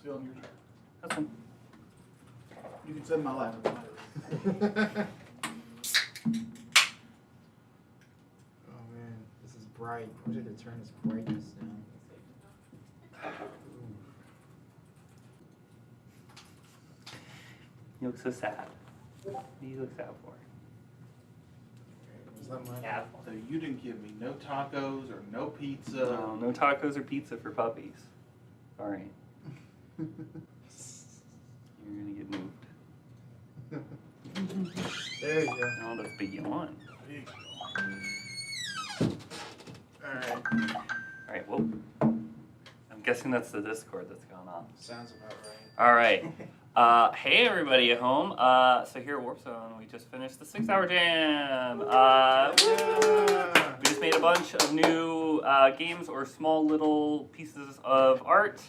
Dylan, your turn. That's fine. You can send my life. Oh man, this is bright. I wish I could turn this brightness down. You look so sad. What do you look sad for? Was that mine? Yeah. So you didn't give me no tacos or no pizza. No, no tacos or pizza for puppies. Sorry. You're gonna get moved. There you go. Oh, that's big yawn. Alright. Alright, well, I'm guessing that's the Discord that's going on. Sounds about right. Alright. Hey everybody at home. So here at Warp Zone, we just finished the 6-hour jam. We just made a bunch of new games or small little pieces of art.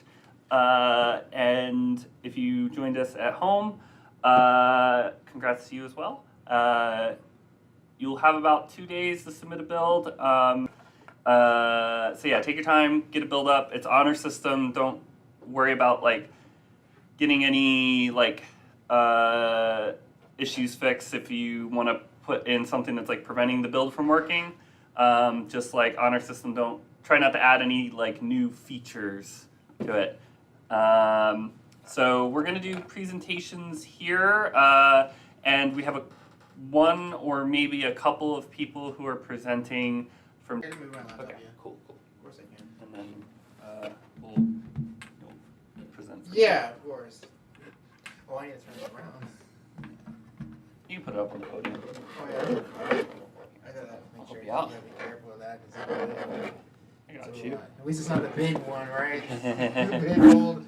And if you joined us at home, congrats to you as well. You'll have about 2 days to submit a build. So yeah, take your time, get a build up. It's honor system. Don't worry about like getting any like issues fixed if you want to put in something that's like preventing the build from working. Just like honor system, don't try not to add any like new features to it. So we're gonna do presentations here, and we have one or maybe a couple of people who are presenting from. I can move my laptop, Okay, yeah. cool. Of course I can. And then we'll present. Yeah, of course. Oh, I need to turn it around. You can put it up on the podium. Oh yeah. I thought that. Make sure you gotta be careful of that. I got you. At least it's not the big one, right? The big old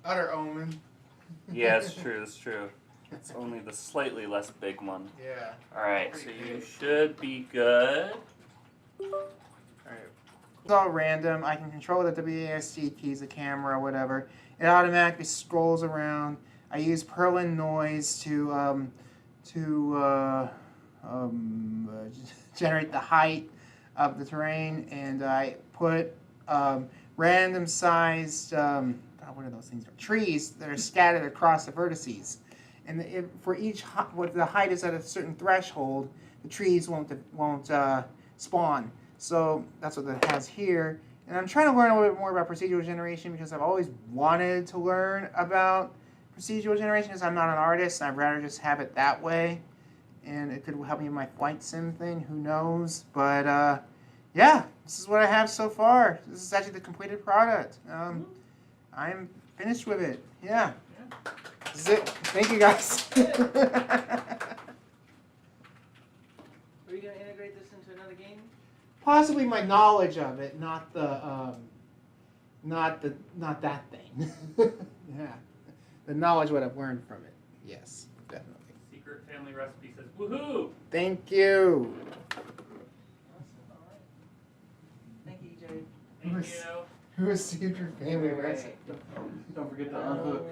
utter omen. Yeah, it's true. It's true. It's only the slightly less big one. Yeah. All right, so you should be good. Alright. It's all random. I can control the WASD keys, the camera, whatever. It automatically scrolls around. I use Perlin noise to generate the height of the terrain, and I put random sized what are those things? Trees that are scattered across the vertices. And for each what the height is at a certain threshold, the trees won't spawn. So that's what that has here. And I'm trying to learn a little bit more about procedural generation because I've always wanted to learn about procedural generation because I'm not an artist and I'd rather just have it that way. And it could help me in my flight sim thing, who knows. But yeah, this is what I have so far. This is actually the completed product. I'm finished with it. Yeah. This is it. Thank you guys. Are you going to integrate this into another game? Possibly my knowledge of it, not that thing. Yeah, the knowledge what I've learned from it. Yes, definitely. Secret family recipe says woohoo! Thank you. Thank you, Jay. Thank you. Who is Secret Family Recipe? Don't forget to unhook.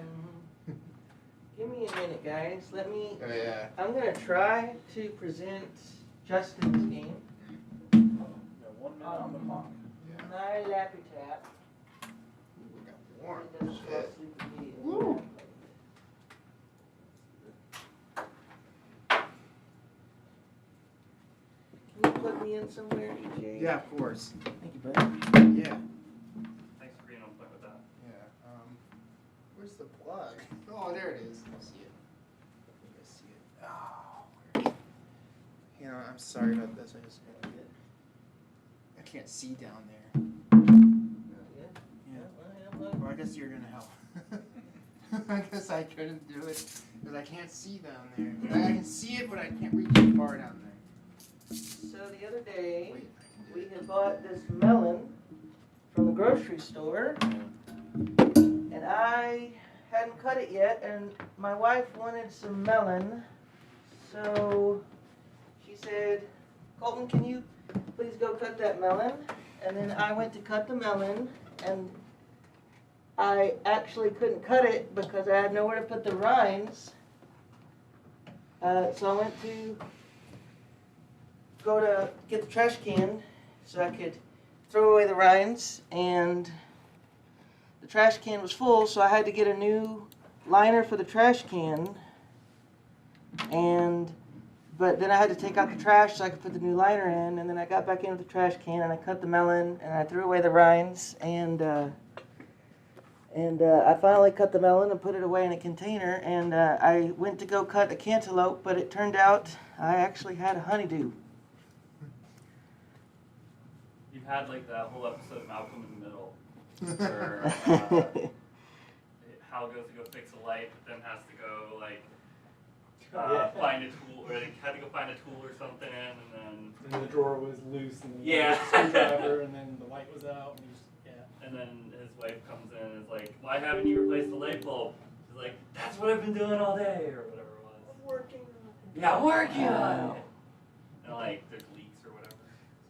Give me a minute, guys. Let me. Oh yeah. I'm going to try to present Justin's game. 1 minute on the clock. My Lappy Tap. We got warm. It doesn't fall Shit. asleep immediately. Woo. Can you plug me in somewhere, Jay? Yeah, of course. Thank you, bud. Yeah. Thanks for being on point with that. Yeah. Where's the plug? Oh, there it is. I see it. I see it. Oh, where is it? You know, I'm sorry about this. I just gotta get. I can't see down there. Yeah. Well, I guess you're gonna help. I guess I couldn't do it because I can't see down there. I can see it, but I can't reach too far down there. So the other day, Wait, we had bought this melon from the grocery store, and I hadn't cut it yet, and my wife wanted some melon, so she said, Colton, can you please go cut that melon? And then I went to cut the melon, and I actually couldn't cut it because I had nowhere to put the rinds. So I went to go to get the trash can so I could throw away the rinds, and the trash can was full, so I had to get a new liner for the trash can. But then I had to take out the trash so I could put the new liner in, and then I got back in with the trash can and I cut the melon and I threw away the rinds and I finally cut the melon and put it away in a container, and I went to go cut a cantaloupe, but it turned out I actually had a honeydew. You've had like that whole episode of Malcolm in the Middle, where Hal goes to go fix a light, but then has to go like find a tool, or they had to go find a tool or something, and And the drawer was loose, and then Yeah. the screwdriver, and then the light was out, and then his wife comes in and is like, "Why haven't you replaced the light bulb?" He's like, "That's what I've been doing all day," or whatever it was. I'm working on it. Yeah, I'm working on it. And like, there's leaks or whatever.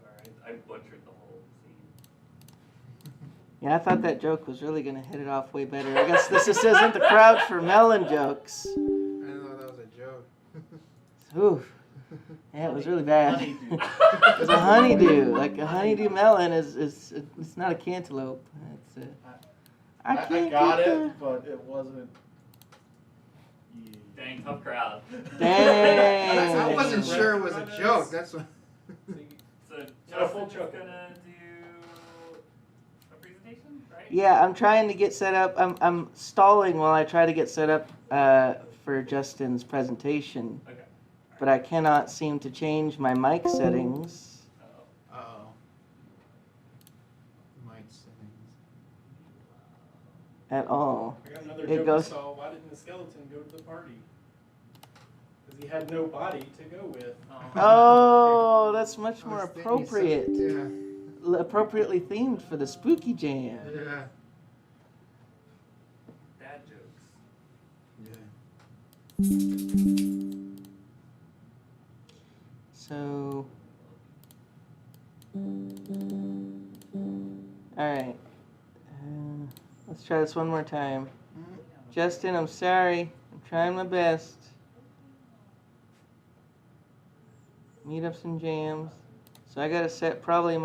Sorry, I butchered the whole scene. Yeah, I thought that joke was really going to hit it off way better. I guess this just isn't the crowd for melon jokes. I didn't know that was a joke. Oof. Yeah, it was really bad. Honeydew. It was a honeydew. Like a honeydew melon is it's not a cantaloupe. It's I I can't got get it, but it wasn't. Yeah. Dang, tough crowd. Dang. I wasn't sure it was a joke. That's what. So Not a full Justin's chuckle. gonna do a presentation, right? Yeah, I'm trying to get set up. I'm stalling while I try to get set up for Justin's presentation. Okay. But I cannot seem to change my mic settings. Uh-oh. Uh-oh. Mic settings. At all. I got another It joke goes- to solve. Why didn't the skeleton go to the party? Because he had no body to go with. Oh, that's much more I was thinking appropriate. Yeah. Appropriately themed for the spooky jam. Yeah. Dad jokes. Yeah. So, alright. Let's try this one more time. Justin, I'm sorry. I'm trying my best. Meetups and jams. So I gotta set probably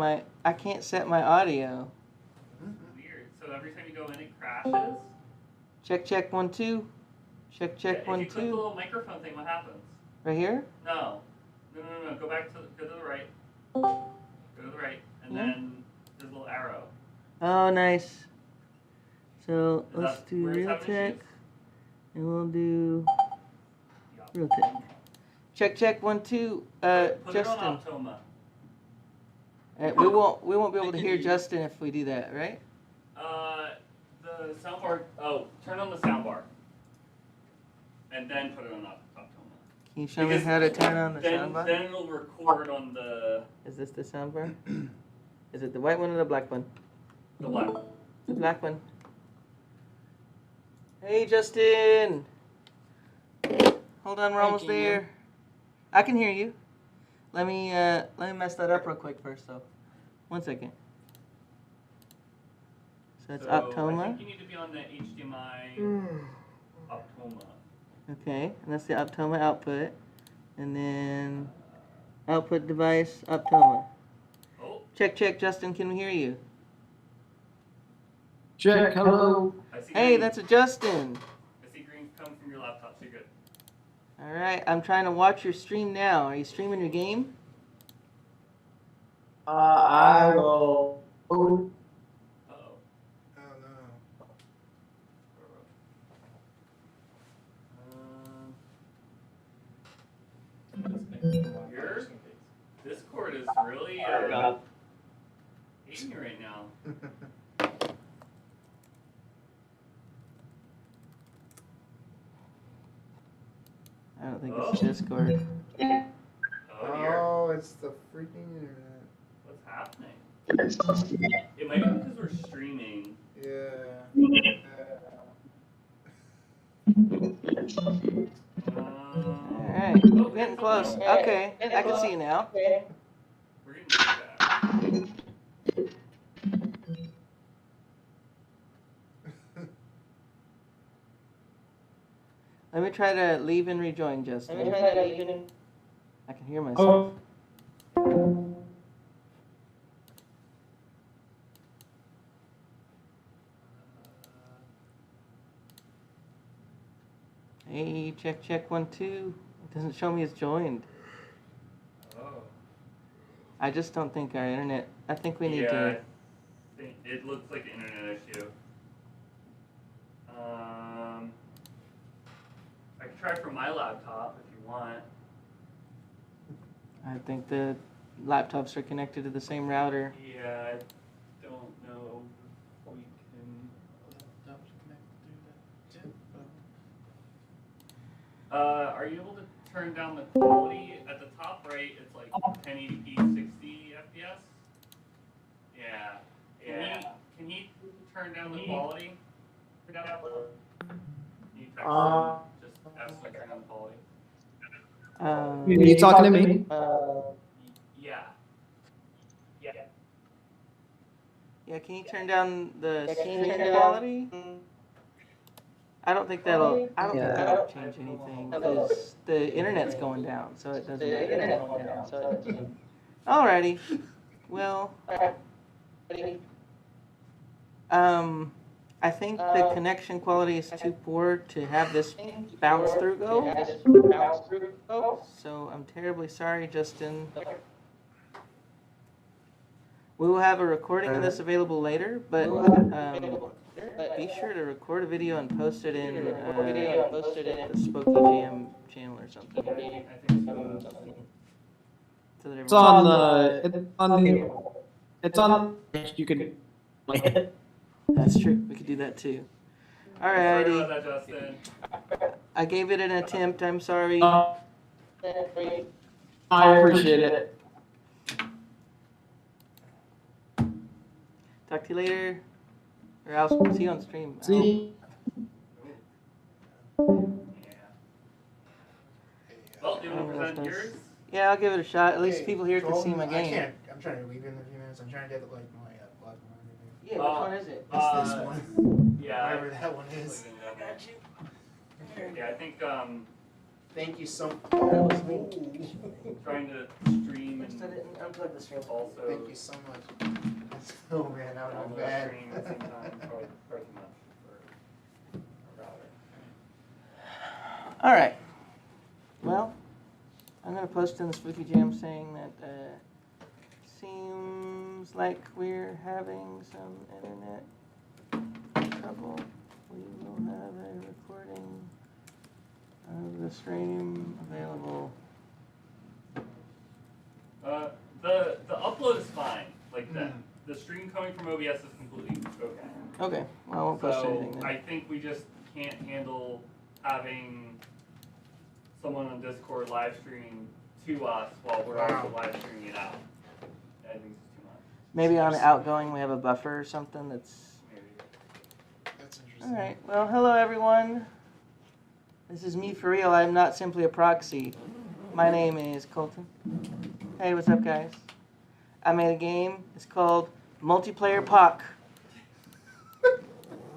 I can't set my audio. Weird. So every time you go in, it crashes? Check, check, 1, 2. Check, check, If 1, you click the 2. little microphone thing, what happens? Right here? No. No. Go to the right. Go to the right. And Yeah. then there's a little arrow. Oh, nice. So Is let's that do where it's real having tech. issues? And we'll do Yeah. real tech. Check, check, 1, 2. Put it Justin. on Optoma. We won't be able to hear Justin if we do that, right? The soundbar. Oh, turn on the soundbar. And then put it on Optoma. Can you show me Because how to turn on the Then soundbar? it'll record on the Is this the soundbar? Is it the white one or the black one? black. The black one. Hey, Justin. Hold on, we're almost Thank you. there. I can hear you. Let me mess that up real quick first, though. 1 second. So that's So I Optoma. think you need to be on the HDMI Optoma. Okay, and that's the Optoma output. And then output device, Optoma. Oh, Check, check, Justin, can we hear you? Check. Hello. I see. Hey, green. that's a Justin. I see green come from your laptop. So you're good. All right, I'm trying to watch your stream now. Are you streaming your game? I will. Oh. Uh-oh. Oh no. Your Discord is really hating you right now. I don't think it's Discord. Oh dear. Oh, it's the freaking internet. What's happening? It might be because we're streaming. Yeah. All right, we're getting close. Okay, I can see you now. We're getting feedback. Let me try to leave and rejoin, Justin. I can hear myself. Hey, check, check, 1, 2. It doesn't show me it's joined. Oh. I just don't think our internet. I think we need Yeah, to. I think it looks like an internet issue. I can try from my laptop if you want. I think the laptops are connected to the same router. Yeah, I don't know if we can. Laptop's connected through that. Are you able to turn down the quality at the top right? It's like 1080p 60 FPS. Yeah. Can you turn down the quality? Can you text him? Just ask him to turn down the quality. Are you talking to me? Yeah. Yeah, can you turn down the stream quality? I don't think that'll change anything because the internet's going down, so it doesn't matter. Alrighty. Well, I think the connection quality is too poor to have this bounce through go. So I'm terribly sorry, Justin. We will have a recording of this available later, but be sure to record a video and post it in the Spooky Jam channel or something. So that It's on the. It's on. You can play it. That's true. We could do that too. Sorry Alrighty. about that, Justin. I gave it an attempt. I'm sorry. I appreciate it. Talk to you later. Or I'll see you on stream. See. Yeah. Well, do you want to present yours? Yeah, I'll give it a shot. At least Hey, people here can see my I game. can't. I'm trying to leave in a few minutes. I'm trying to get like my blog and everything. Yeah, which one is it? It's this one. Yeah. Whatever that one is. Yeah, I think Thank you so much. trying to stream and Unplug the stream. also Thank you so much. Oh man, that would have download been bad. stream at the same time probably too much for a router. All right. Well, I'm going to post in the Spooky Jam saying that seems like we're having some internet trouble. We will have a recording of the stream available. The upload is fine. Like the stream coming from OBS is completely okay. Okay, well, I won't post anything So then. I think we just can't handle having someone on Discord live stream to us while we're also live streaming it out. I think it's too much. Maybe on the outgoing we have a buffer or something that's... Maybe. That's interesting. All right, well, hello everyone. This is me for real. I'm not simply a proxy. My name is Colton. Hey, what's up, guys? I made a game. It's called Multiplayer POC.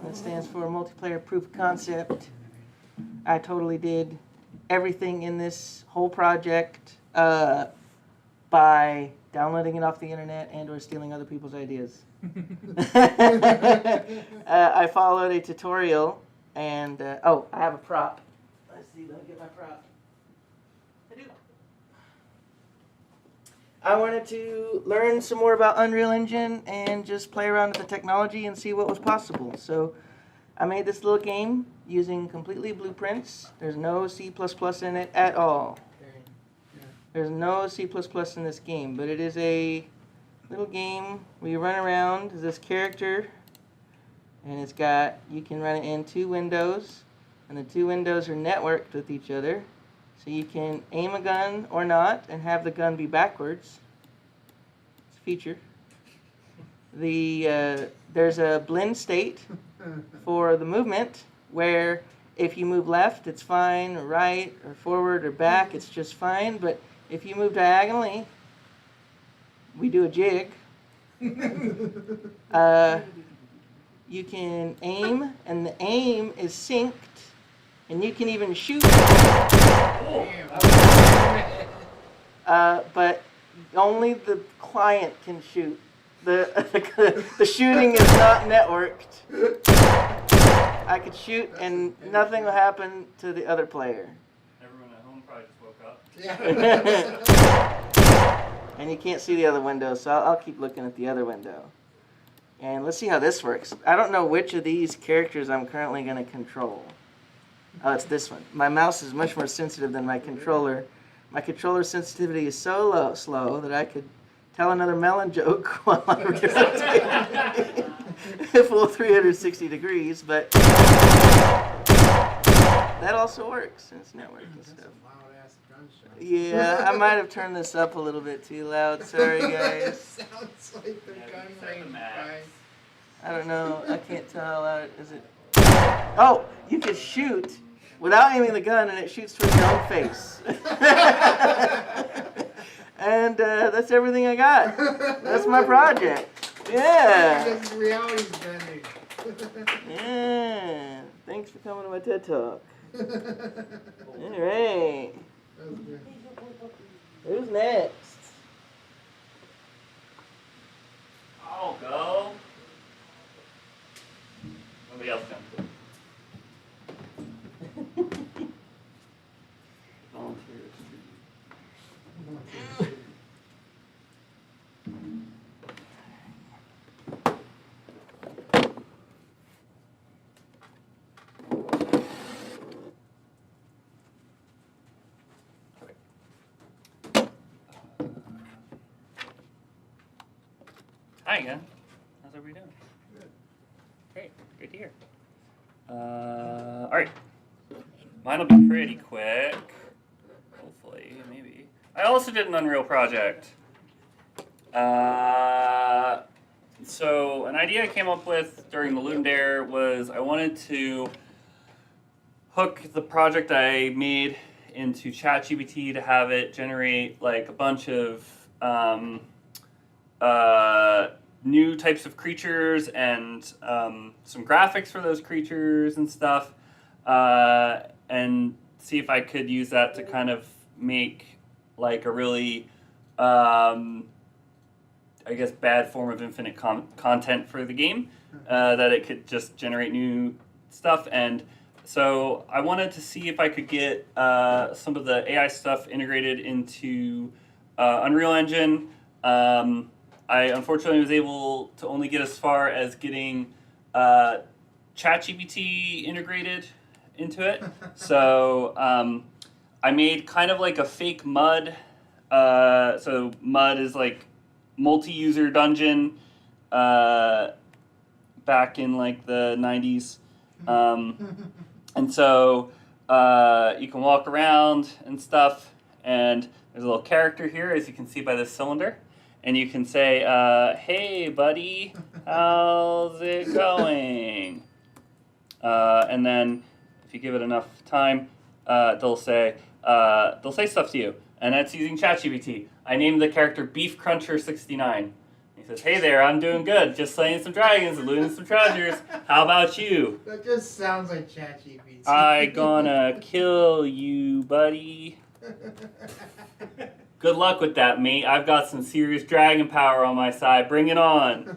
That stands for Multiplayer Proof of Concept. I totally did everything in this whole project by downloading it off the internet and or stealing other people's ideas. I followed a tutorial and, oh, I have a prop. Let's see, let me get my prop. I do. I wanted to learn some more about Unreal Engine and just play around with the technology and see what was possible. So I made this little game using completely blueprints. There's no C++ in it at all. There's no C++ in this game, but it is a little game where you run around as this character, and it's got, you can run it in 2 windows, and the 2 windows are networked with each other. So you can aim a gun or not and have the gun be backwards. It's a feature. There's a blend state for the movement where if you move left, it's fine, or right, or forward, or back, it's just fine. But if you move diagonally, we do a jig. You can aim, and the aim is synced, and you can even shoot. But only the client can shoot. The shooting is not networked. I could shoot and nothing will happen to the other player. Everyone at home probably just woke up. Yeah. And you can't see the other window, so I'll keep looking at the other window. And let's see how this works. I don't know which of these characters I'm currently going to control. Oh, it's this one. My mouse is much more sensitive than my controller. My controller sensitivity is so slow that I could tell another melon joke while I'm rotating. Full 360 degrees, but that also works. It's networking stuff. Loud-ass gunshot. Yeah, I might have turned this up a little bit too loud. Sorry, guys. Sounds like the gun range guy. I don't know. I can't tell how loud it is. Oh, you can shoot without aiming the gun, and it shoots towards your own face. And that's everything I got. That's my project. Yeah. This reality's bending. Yeah. Thanks for coming to my TED Talk. All right. That was good. Who's next? I'll go. Nobody else can. Volunteers. Hi again. How's everybody doing? Good. Great. Good to hear. All right. Mine will be pretty quick. Hopefully, maybe. I also did an Unreal project. So an idea I came up with during the Loon Dare was I wanted to hook the project I made into ChatGPT to have it generate like a bunch of new types of creatures and some graphics for those creatures and stuff, and see if I could use that to kind of make like a really, I guess, bad form of infinite content for the game, that it could just generate new stuff. And so I wanted to see if I could get some of the AI stuff integrated into Unreal Engine. I unfortunately was able to only get as far as getting ChatGPT integrated into it. So I made kind of like a fake mud. So mud is like multi-user dungeon back in like the 90s. And so you can walk around and stuff, and there's a little character here, as you can see by this cylinder. And you can say, hey, buddy, how's it going? And then if you give it enough time, they'll say stuff to you. And that's using ChatGPT. I named the character Beef Cruncher 69. He says, hey there, I'm doing good. Just slaying some dragons and looting some treasures. How about you? That just sounds like ChatGPT. I gonna kill you, buddy. Good luck with that, mate. I've got some serious dragon power on my side. Bring it on.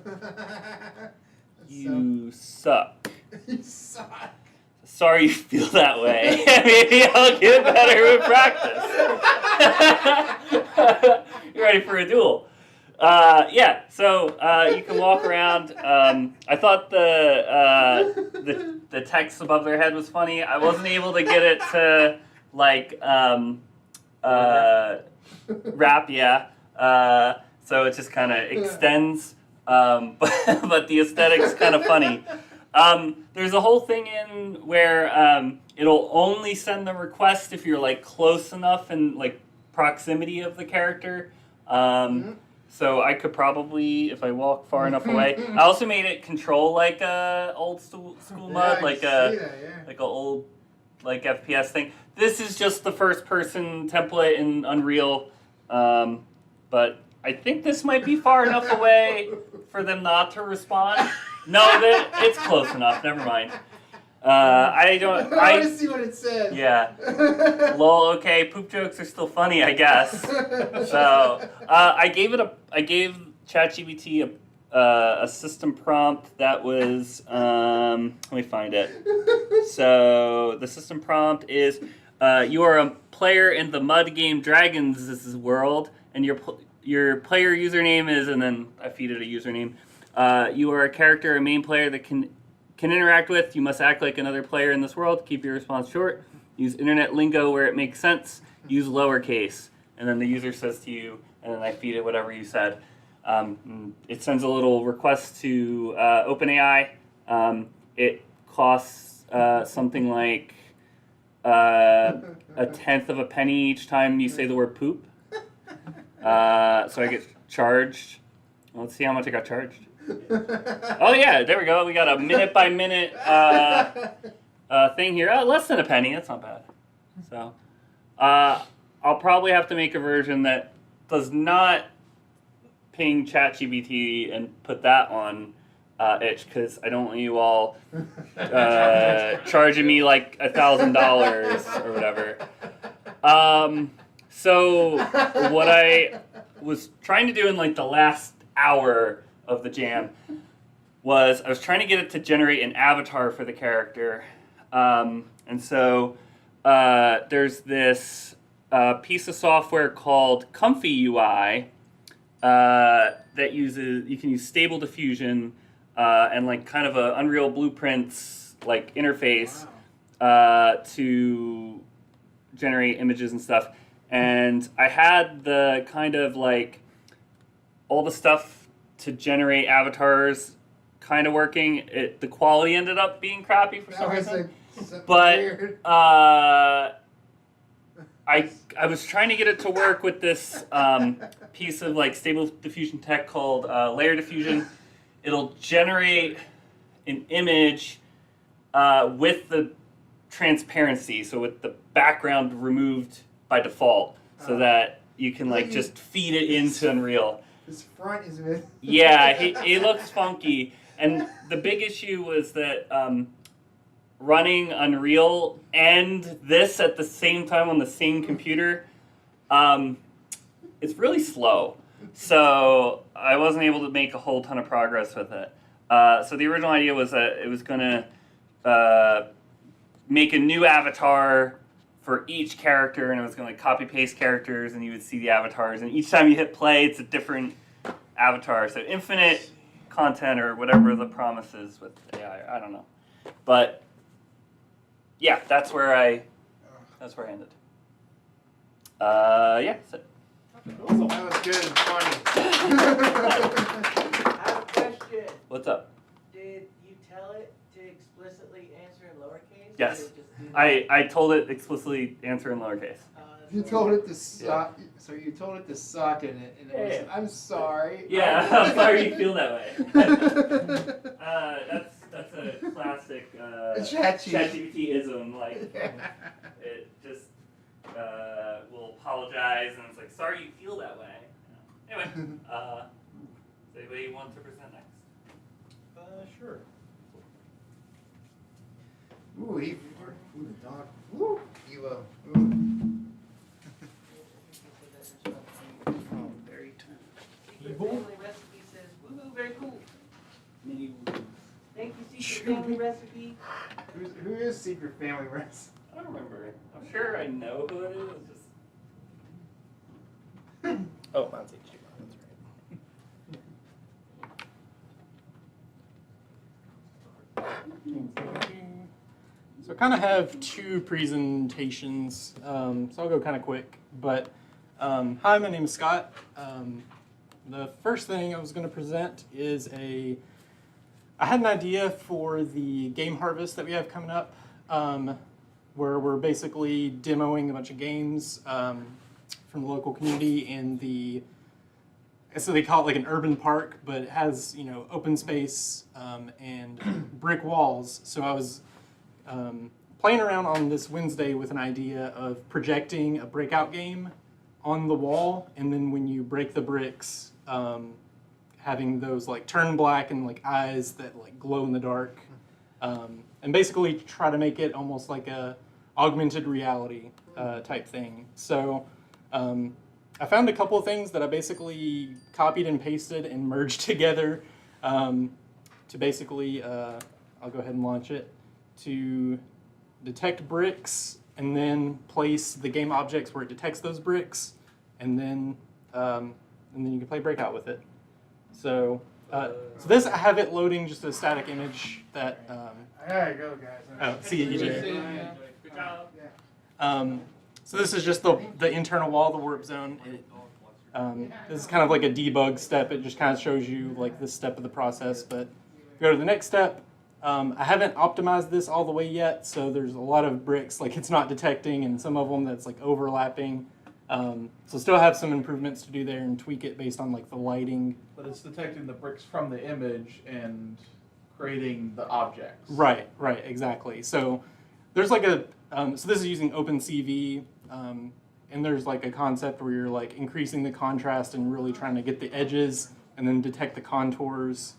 You suck. You suck. Sorry you feel that way. Maybe I'll get better with practice. You're ready for a duel. Yeah, so you can walk around. I thought the text above their head was funny. I wasn't able to get it to like rap, yeah. So it just kind of extends, but the aesthetic's kind of funny. There's a whole thing in where it'll only send the request if you're like close enough and like proximity of the character. So I could probably, if I walk far enough away. I also made it control like a old school mud, like a old like FPS thing. This is just the first person template in Unreal, but I think this might be far enough away for them not to respond. No, it's close enough. Never mind. I want to see what it says. Yeah. Lol. Okay. Poop jokes are still funny, I guess. So I gave ChatGPT a system prompt that was, let me find it. So the system prompt is, you are a player in the mud game Dragons' world, and your player username is, and then I feed it a username. You are a character, a main player that can interact with. You must act like another player in this world. Keep your response short. Use internet lingo where it makes sense. Use lowercase. And then the user says to you, and then I feed it whatever you said. It sends a little request to OpenAI. It costs something like a tenth of a penny each time you say the word poop. So I get charged. Let's see how much I got charged. Oh yeah, there we go. We got a minute by minute thing here. Less than a penny. That's not bad. So I'll probably have to make a version that does not ping ChatGPT and put that on itch, because I don't want you all charging me like $1,000 or whatever. So what I was trying to do in like the last hour of the jam was I was trying to get it to generate an avatar for the character. And so there's this piece of software called Comfy UI that you can use Stable Diffusion and like kind of a Unreal Blueprints like interface to generate images and stuff. And I had the kind of like all the stuff to generate avatars kind of working. The quality ended up being crappy for some reason. But I was trying to get it to work with this piece of like Stable Diffusion tech called Layer Diffusion. It'll generate an image with the transparency, so with the background removed by default, so that you can like just feed it into Unreal. His front is with. Yeah, it looks funky. And the big issue was that running Unreal and this at the same time on the same computer, it's really slow. So I wasn't able to make a whole ton of progress with it. So the original idea was that it was going to make a new avatar for each character, and it was going to like copy paste characters, and you would see the avatars, and each time you hit play, it's a different avatar. So infinite content or whatever the promise is with AI. I don't know, but yeah, that's where I ended. Yeah. So. That was good and funny. I have a question. What's up? Did you tell it to explicitly answer in lowercase? Yes. Or did it just do that? I told it explicitly answer in lowercase. You told it to suck. So you told it to suck, and it was. Yeah. I'm sorry. Yeah, I'm sorry you feel that way. That's a classic ChatGPT-ism. Like it just will apologize, and it's like, sorry you feel that way. Anyway, does anybody want to present next? Sure. Ooh, the dog. Ooh, you ooh. Oh, very Secret Family Recipe says, woohoo, very cool. Thank you, Secret Family Recipe. Who is Secret Family Recipe? I don't remember. I'm sure I know who it is. Just Oh, mine's HDMI. That's right. So I kind of have two presentations, so I'll go kind of quick. But hi, my name is Scott. The first thing I was going to present is I had an idea for the game harvest that we have coming up, where we're basically demoing a bunch of games from the local community in so they call it like an urban park, but it has, open space and brick walls. So I was playing around on this Wednesday with an idea of projecting a breakout game on the wall, and then when you break the bricks, having those like turn black and like eyes that like glow in the dark, and basically try to make it almost like a augmented reality type thing. So I found a couple of things that I basically copied and pasted and merged together to basically, I'll go ahead and launch it, to detect bricks and then place the game objects where it detects those bricks, and then you can play Breakout with it. So, so this, I have it loading just a static image that. There you go, guys. Oh, see you, EJ. Good job. So this is just the internal wall, the warp zone. This is kind of like a debug step. It just kind of shows you like this step of the process. But go to the next step. I haven't optimized this all the way yet, so there's a lot of bricks like it's not detecting, and some of them that's like overlapping. So still have some improvements to do there and tweak it based on like the lighting. But it's detecting the bricks from the image and creating the objects. Right, exactly. So there's like a, so this is using OpenCV, and there's like a concept where you're like increasing the contrast and really trying to get the edges and then detect the contours.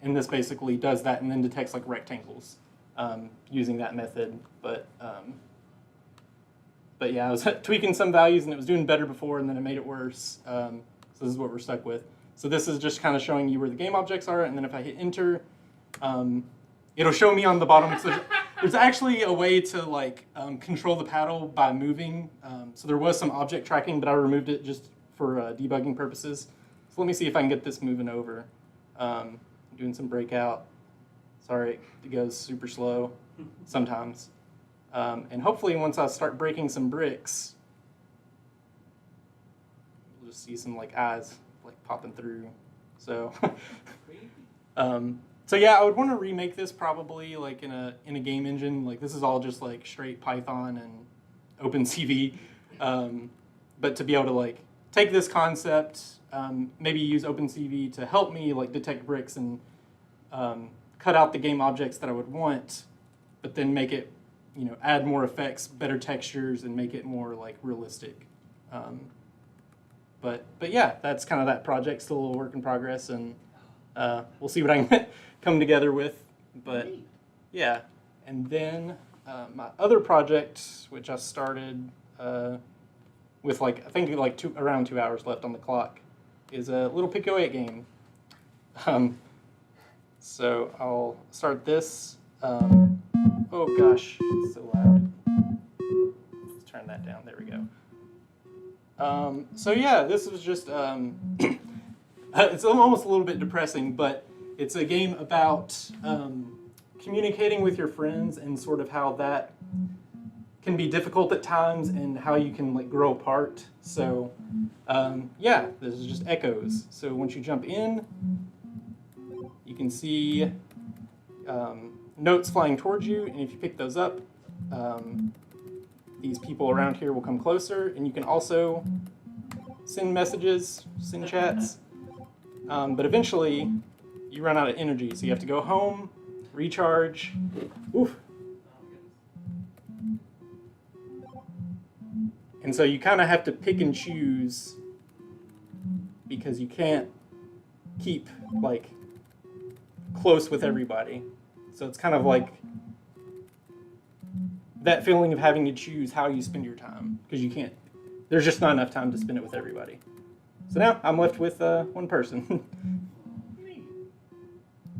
And this basically does that and then detects like rectangles using that method. But yeah, I was tweaking some values and it was doing better before and then it made it worse. So this is what we're stuck with. So this is just kind of showing you where the game objects are, and then if I hit enter, it'll show me on the bottom. So there's actually a way to like control the paddle by moving. So there was some object tracking, but I removed it just for debugging purposes. So let me see if I can get this moving over. Doing some Breakout. Sorry, it goes super slow sometimes. And hopefully once I start breaking some bricks, we'll just see some like eyes like popping through. So, so yeah, I would want to remake this probably like in a game engine. Like this is all just like straight Python and OpenCV. But to be able to like take this concept, maybe use OpenCV to help me like detect bricks and cut out the game objects that I would want, but then make it, you know, add more effects, better textures, and make it more like realistic. But yeah, that's kind of that project. Still a little work in progress, and we'll see what I can come together with. But yeah, and then my other project, which I started with like I think like around 2 hours left on the clock, is a little Pico 8 game. So I'll start this. Oh gosh, it's so loud. Let's turn that down. There we go. So yeah, this was just, it's almost a little bit depressing, but it's a game about communicating with your friends and sort of how that can be difficult at times and how you can like grow apart. So yeah, this is just echoes. So once you jump in, you can see notes flying towards you, and if you pick those up, these people around here will come closer, and you can also send messages, send chats, but eventually you run out of energy, so you have to go home, recharge. Oof. And so you kind of have to pick and choose because you can't keep like close with everybody. So it's kind of like that feeling of having to choose how you spend your time because you can't, there's just not enough time to spend it with everybody. So now I'm left with one person.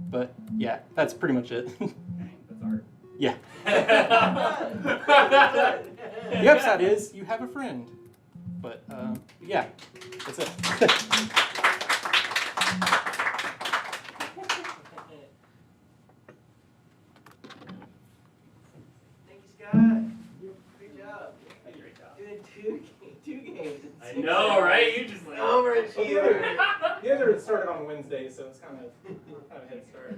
But yeah, that's pretty much it. That's art. Yeah. The upside is you have a friend. But yeah, that's it. Thank you, Scott. Good job. Great job. Doing two games. I know, right? You just like Overachiever. The other started on Wednesday, so it's kind of a head start.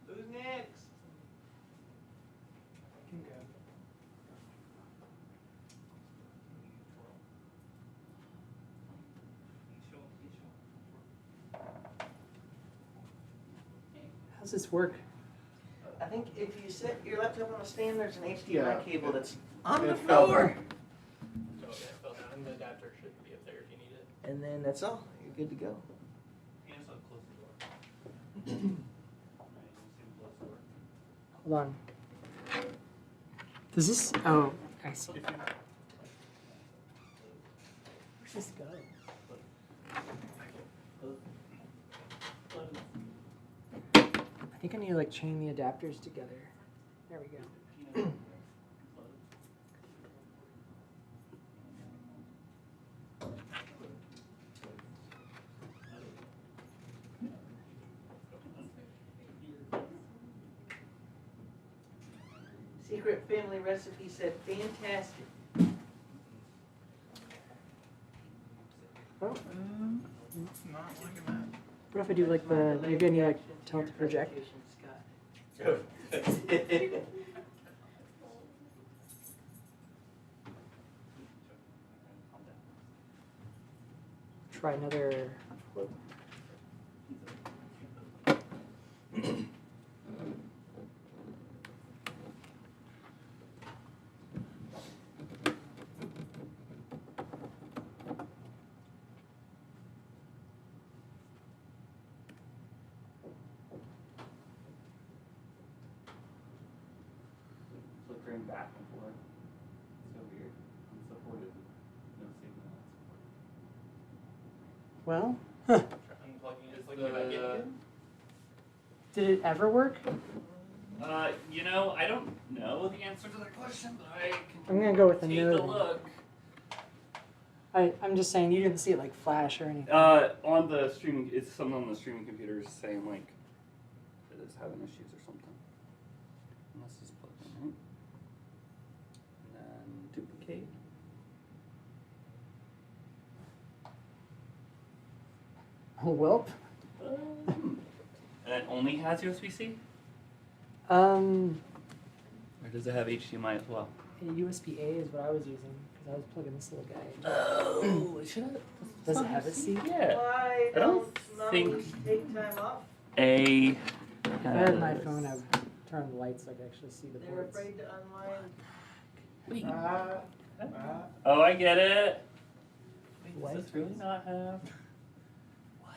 Who's next? How's this work? I think if you set your laptop on a stand, there's an HDMI Yeah. cable that's on the It fell floor. down. Okay, I fell down. The adapter should be up there if you need it. And then that's all. You're good to go. Hold on. Does this? Oh, I see. Where's this go? think I need to like chain the adapters together. There we go. Secret Family Recipe said fantastic. Oh, Not liking that. what if I do like the, maybe I need like tell it to project? Try another flip. Flickering back and forth. So weird. Unsupported. No signal. Well, Unplugging it. did it ever work? You know, I don't know the answer to that question, but I can I'm gonna go with a take no. a then. look. I'm just saying you didn't see it like flash or anything. On the streaming, it's something on the streaming computer is saying like it is having issues or something. Unless it's plugged in, right? And then duplicate. Oh, welp. And it only has USB-C? Um, Or does it have HDMI as well? USB A is what I was using because I was plugging this little guy in. Oh, it should have. Does it have a C? Yeah. Why I don't don't think- nuns take time off? A. If I had my phone, I would turn on the lights so I could actually see the They're ports. afraid to unwind. Oh, I get it. Wait, What? does this really not have? What?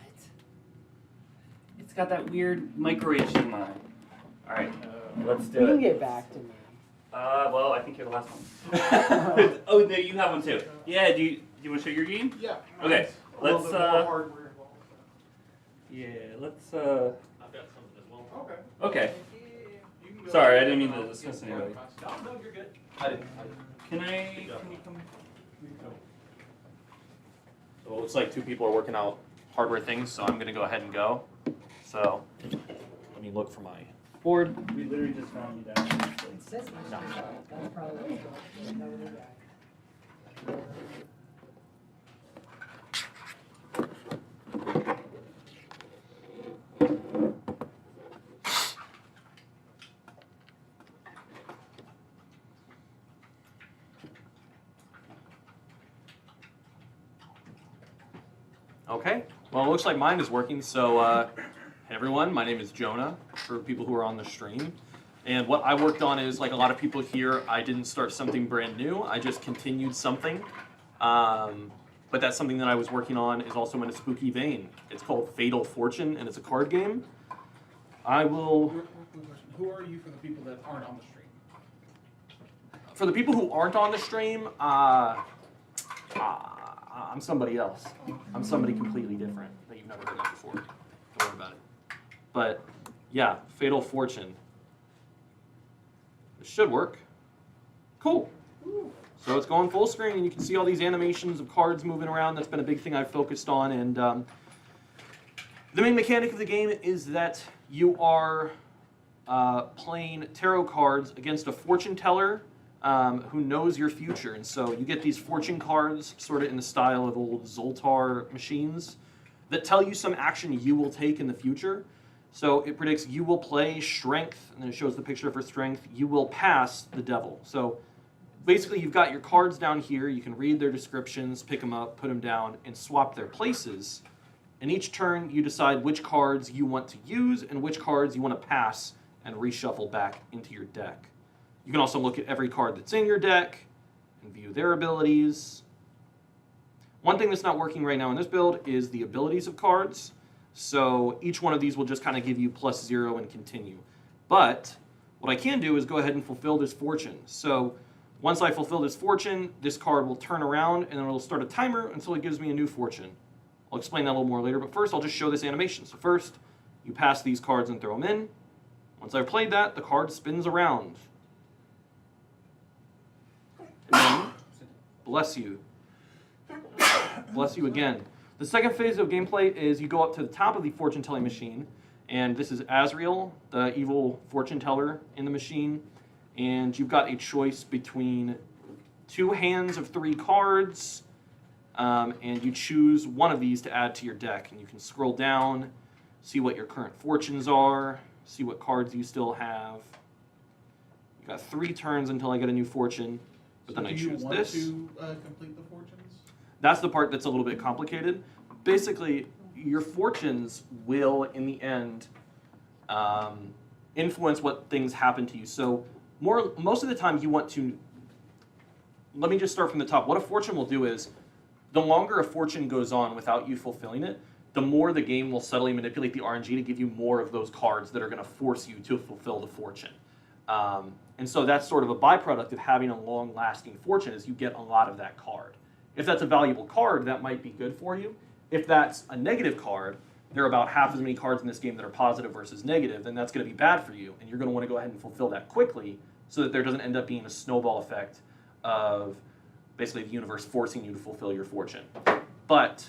It's got that weird micro HDMI. All right, let's You do can it. get back to me. Well, I think you're the last one. Oh no, you have one too. Yeah. Do you want to show your game? Yeah. Okay, A little let's, bit more hardware involved. Yeah. Let's. I've got something as well. Okay. Okay. You can go Sorry, I ahead didn't mean and to I'll discuss get anybody. started. No, no, you're good. I didn't. Can you come? So it looks like two people are working out hardware things, so I'm going to go ahead and go. So let me look for my board. We literally just found you down. It says No. That's probably what's going on. Okay. Well, it looks like mine is working. So, hey everyone, my name is Jonah, for people who are on the stream. And what I worked on is, like a lot of people here, I didn't start something brand new. I just continued something. But that's something that I was working on is also in a spooky vein. It's called Fatal Fortune, and it's a card game. I will... Who are you for the people that aren't on the stream? For the people who aren't on the stream, I'm somebody else. I'm somebody completely different that you've never heard of before. Don't worry about it. But yeah, Fatal Fortune. It should work. Cool. So it's going full screen, and you can see all these animations of cards moving around. That's been a big thing I've focused on. And the main mechanic of the game is that you are playing tarot cards against a fortune teller who knows your future. And so you get these fortune cards, sort of in the style of old Zoltar machines, that tell you some action you will take in the future. So it predicts you will play strength, and then it shows the picture for strength. You will pass the devil. So basically you've got your cards down here. You can read their descriptions, pick them up, put them down, and swap their places. And each turn you decide which cards you want to use and which cards you want to pass and reshuffle back into your deck. You can also look at every card that's in your deck and view their abilities. One thing that's not working right now in this build is the abilities of cards. So each one of these will just kind of give you +0 and continue. But what I can do is go ahead and fulfill this fortune. So once I fulfill this fortune, this card will turn around and it'll start a timer until it gives me a new fortune. I'll explain that a little more later, but first I'll just show this animation. So first, you pass these cards and throw them in. Once I've played that, the card spins around. And then, bless you. Bless you again. The second phase of gameplay is you go up to the top of the fortune telling machine, and this is Azrael, the evil fortune teller in the machine, and you've got a choice between 2 hands of 3 cards, and you choose one of these to add to your deck, and you can scroll down, see what your current fortunes are, see what cards you still have. You got 3 turns until I get a new fortune, but then I choose this. Do you want to complete the fortunes? That's the part that's a little bit complicated. Basically, your fortunes will, in the end, influence what things happen to you. So most of the time you want to, let me just start from the top. What a fortune will do is, the longer a fortune goes on without you fulfilling it, the more the game will subtly manipulate the RNG to give you more of those cards that are going to force you to fulfill the fortune. And so that's sort of a byproduct of having a long-lasting fortune, is you get a lot of that card. If that's a valuable card, that might be good for you. If that's a negative card, there are about half as many cards in this game that are positive versus negative, then that's going to be bad for you. And you're going to want to go ahead and fulfill that quickly so that there doesn't end up being a snowball effect of basically the universe forcing you to fulfill your fortune. But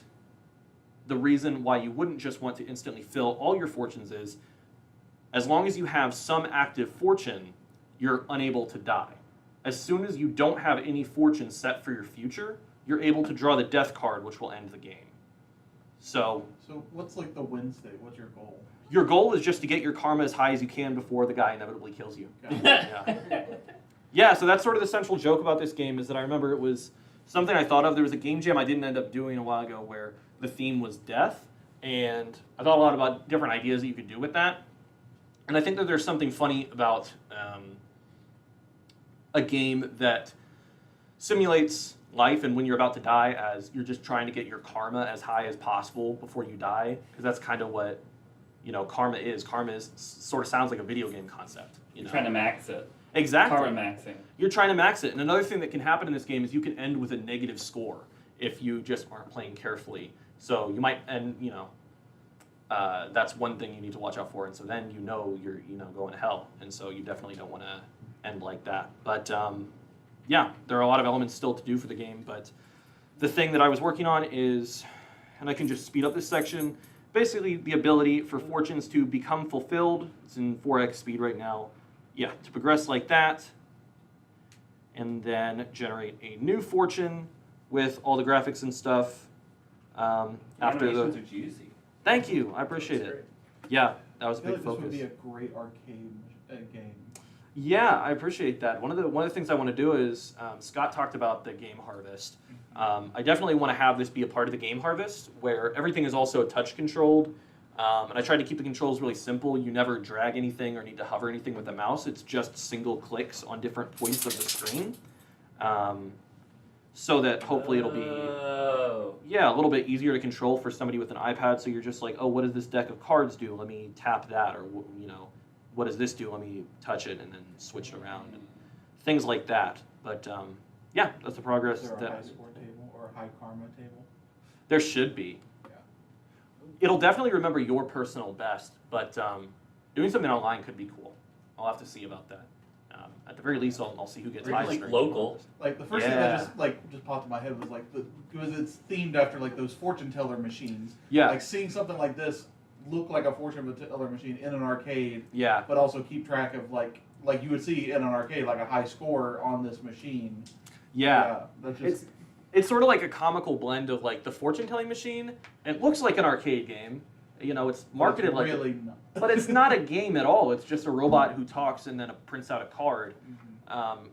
the reason why you wouldn't just want to instantly fill all your fortunes is, as long as you have some active fortune, you're unable to die. As soon as you don't have any fortune set for your future, you're able to draw the death card, which will end the game. So what's like the win state? What's your goal? Your goal is just to get your karma as high as you can before the guy inevitably kills you. Yeah, so that's sort of the central joke about this game, is that I remember it was something I thought of. There was a game jam I didn't end up doing a while ago where the theme was death, and I thought a lot about different ideas that you could do with that. And I think that there's something funny about a game that simulates life and when you're about to die, as you're just trying to get your karma as high as possible before you die, because that's kind of what, you know, karma is. Karma is sort of sounds like a video game concept. You're trying to max it. Exactly. Karma maxing. You're trying to max it. And another thing that can happen in this game is you can end with a negative score if you just aren't playing carefully. So you might end, you know, that's one thing you need to watch out for. And so then you know you're, you know, going to hell. And so you definitely don't want to end like that. But yeah, there are a lot of elements still to do for the game. But the thing that I was working on is, and I can just speed up this section, basically the ability for fortunes to become fulfilled. It's in 4x speed right now. Yeah, to progress like that, and then generate a new fortune with all the graphics and stuff. After Animations the are juicy. Thank you, I appreciate it. Yeah, that was a I feel big like this focus. would be a great arcade game. Yeah, I appreciate that. One of the things I want to do is Scott talked about the game harvest. I definitely want to have this be a part of the game harvest where everything is also touch controlled. And I tried to keep the controls really simple. You never drag anything or need to hover anything with the mouse. It's just single clicks on different points of the screen. So that hopefully it'll be a little bit easier to control for somebody with an iPad. So you're just like, oh, what does this deck of cards do? Let me tap that. Or, you know, what does this do? Let me touch it and then switch it around. And things like that. But yeah, that's the progress. Is there a high score table or a high karma table? There should be. It'll definitely remember your personal best, but doing something online could be cool. I'll have to see about that. At the very least, I'll see who gets Or high even, like, strength. local. Like the first thing that just popped in my head was like because it's themed after like those fortune teller machines. Yeah. Like seeing something like this look like a fortune teller machine in an arcade, Yeah. but also keep track of like you would see in an arcade like a high score on this machine. Yeah. That's just It's sort of like a comical blend of like the fortune telling machine. It looks like an arcade game. You know, it's marketed like really not. but it's not a game at all. It's just a robot who talks and then prints out a card.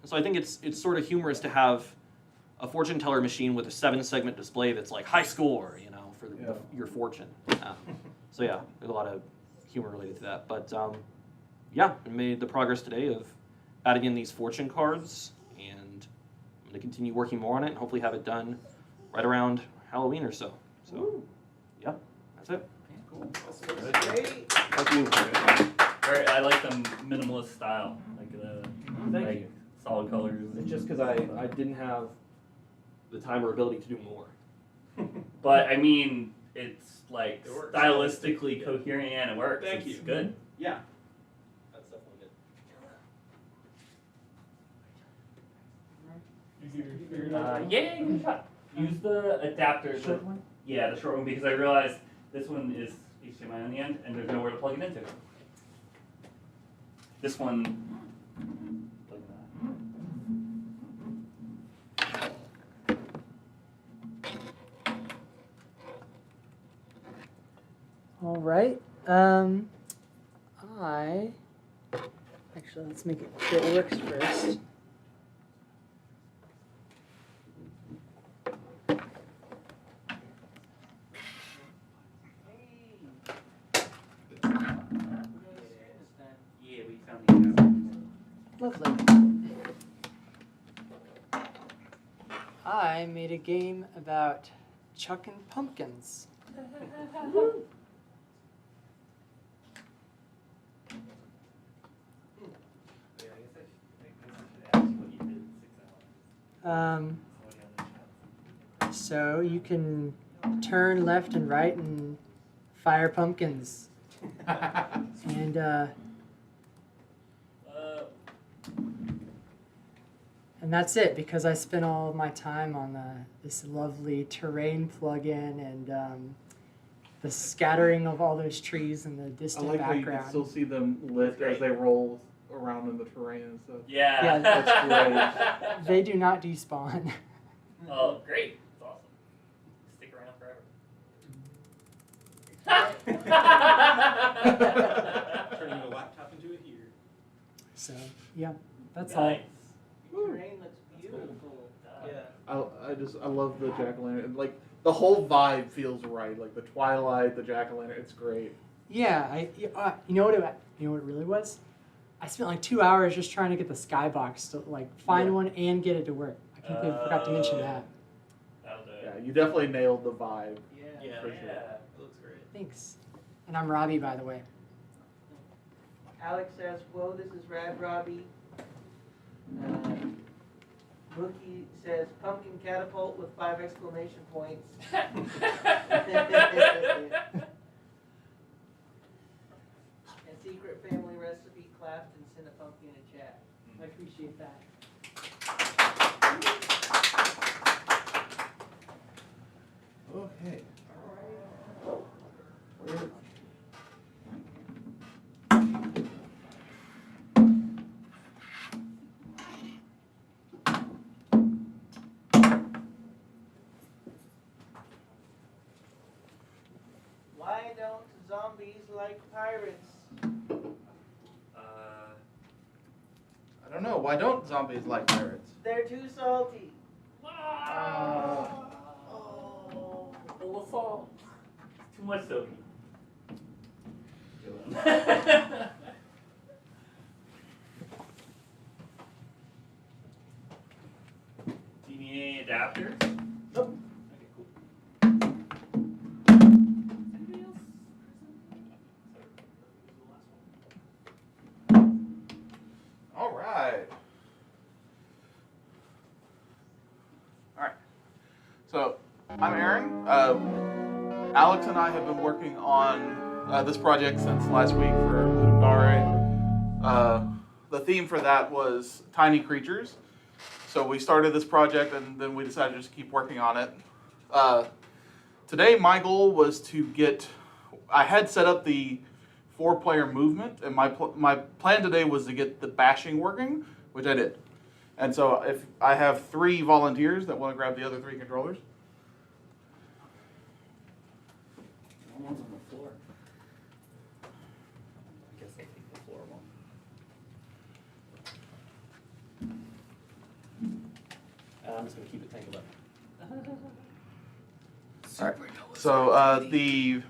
So I think it's sort of humorous to have a fortune teller machine with a 7-segment display that's like high score, you know, for your fortune. So yeah, there's a lot of humor related to that. But yeah, we made the progress today of adding in these fortune cards, and I'm going to continue working more on it and hopefully have it done right around Halloween or so. So yeah, that's it. Cool. Great. Thank you. Very, I like the minimalist style, like the Thank like you. solid colors. It's just because I didn't have the time or ability to do more. But I mean, it's like It works. stylistically coherent and it works. Thank It's you. good. Yeah. That's definitely Yeah, good shot. Use the adapter. Short one? Yeah, the short one, because I realized this one is HDMI on the end, and there's nowhere to plug it into. This one. Plug it All right. Actually, let's make it sure it works first. Yeah, we found the Lovely. I made a game about chucking pumpkins. So you can turn left and right and fire pumpkins. And that's it, because I spent all of my time on this lovely terrain plugin and the scattering of all those trees in the I distant like how you background. can still see them lit as they roll around in the terrain and stuff. Yeah. Yeah, that's great. They do not despawn. Oh, great. That's awesome. Stick around forever. Turning your laptop into a here. So, yeah, that's Nice. Terrain looks beautiful. Yeah. I love the jack-o'-lantern. Like the whole vibe feels right. Like the twilight, the jack-o'-lantern. It's great. Yeah, you know what it really was? I spent like 2 hours just trying to get the skybox to like find one and get it to work. I can't believe I forgot to mention that. That'll do it. Yeah, you definitely nailed the vibe. Yeah. For sure. It looks great. Thanks. And I'm Robbie, by the way. Alex says, "Whoa, this is Rad Robbie." Mookie says, "Pumpkin catapult with 5 exclamation points." And secret family recipe clapped and sent a pumpkin in chat. I appreciate that. Okay. Why don't zombies like pirates? I don't know. Why don't zombies like pirates? They're too salty. Oh. Full of salt. Too much soda. Do you need any adapters? Nope. Okay, cool. Anybody else? All right. All right. So I'm Aaron. Alex and I have been working on this project since last week for Ludum. The theme for that was tiny creatures. So we started this project and then we decided to just keep working on it. Today my goal was to get, I had set up the 4-player movement, and my plan today was to get the bashing working, which I did. And so if I have 3 volunteers that want to grab the other 3 controllers. No one's on the floor. I guess I'll take the floor one. I'm just going to keep it tangled up. All right. So the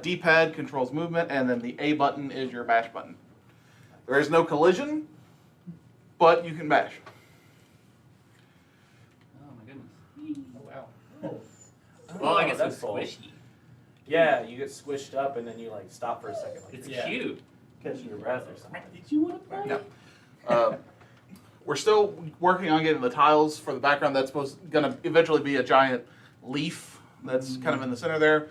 D-pad controls movement, and then the A button is your bash button. There is no collision, but you can bash. Oh my goodness. Oh, wow. Well, I guess that's it's cool. squishy. Yeah, you get squished up and then you like stop for a second. Like It's you're cute. catching your breath or something. Did you want to play? No. We're still working on getting the tiles for the background. That's going to eventually be a giant leaf that's kind of in the center there.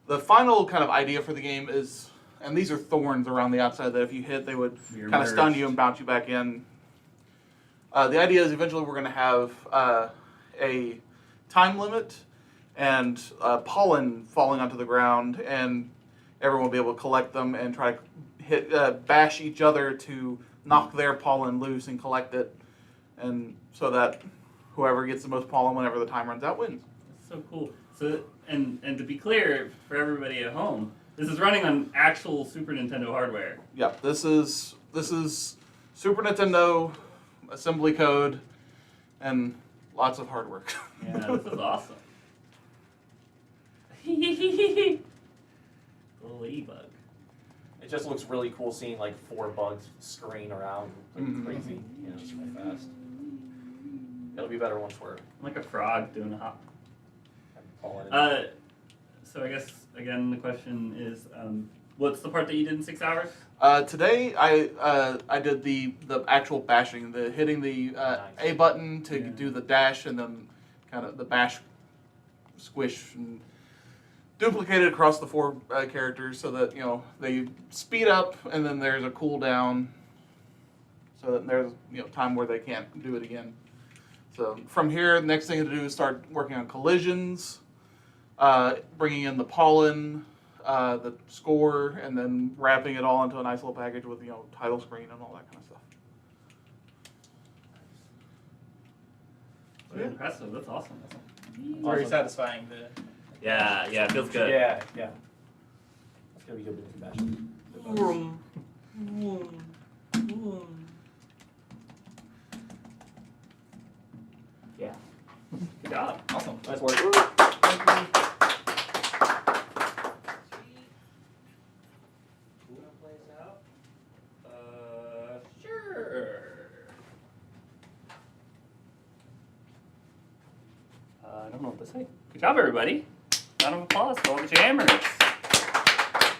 The final kind of idea for the game is, and these are thorns around the outside that if you hit, they would kind of stun you and bounce you back in. The idea is eventually we're going to have a time limit and pollen falling onto the ground, and everyone will be able to collect them and try to bash each other to knock their pollen loose and collect it, and so that whoever gets the most pollen whenever the time runs out wins. That's so cool. So, and to be clear for everybody at home, this is running on actual Super Nintendo hardware. Yeah, this is Super Nintendo assembly code and lots of hard work. Yeah, this is awesome. Ladybug. It just looks really cool seeing like 4 bugs scurrying around like crazy. You know, it's really fast. It'll be better once we're Like a frog doing a hop. all in it. So I guess again the question is, what's the part that you did in 6 hours? Today I did the actual bashing, the hitting the A button to do the dash, and then kind of the bash, squish, and duplicate it across the 4 characters so that they speed up, and then there's a cooldown, so that there's time where they can't do it again. So from here, the next thing to do is start working on collisions, bringing in the pollen, the score, and then wrapping it all into a nice little package with title screen and all that kind of stuff. Very impressive. That's awesome. Very satisfying. Yeah, it feels good. Yeah. That's gonna be good with the bash. Yeah. Good job. Awesome. Nice work. Sweet. You wanna play us out? Sure. I don't know what to say. Good job, everybody. Round of applause for all the jammers.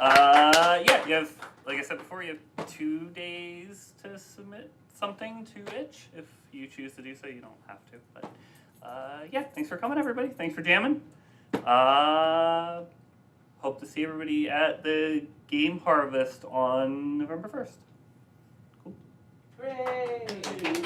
Yeah, you have, like I said before, you have 2 days to submit something to Itch. If you choose to do so, you don't have to. But yeah, thanks for coming, everybody. Thanks for jamming. Hope to see everybody at the Game Harvest on November 1st. Cool. Hooray!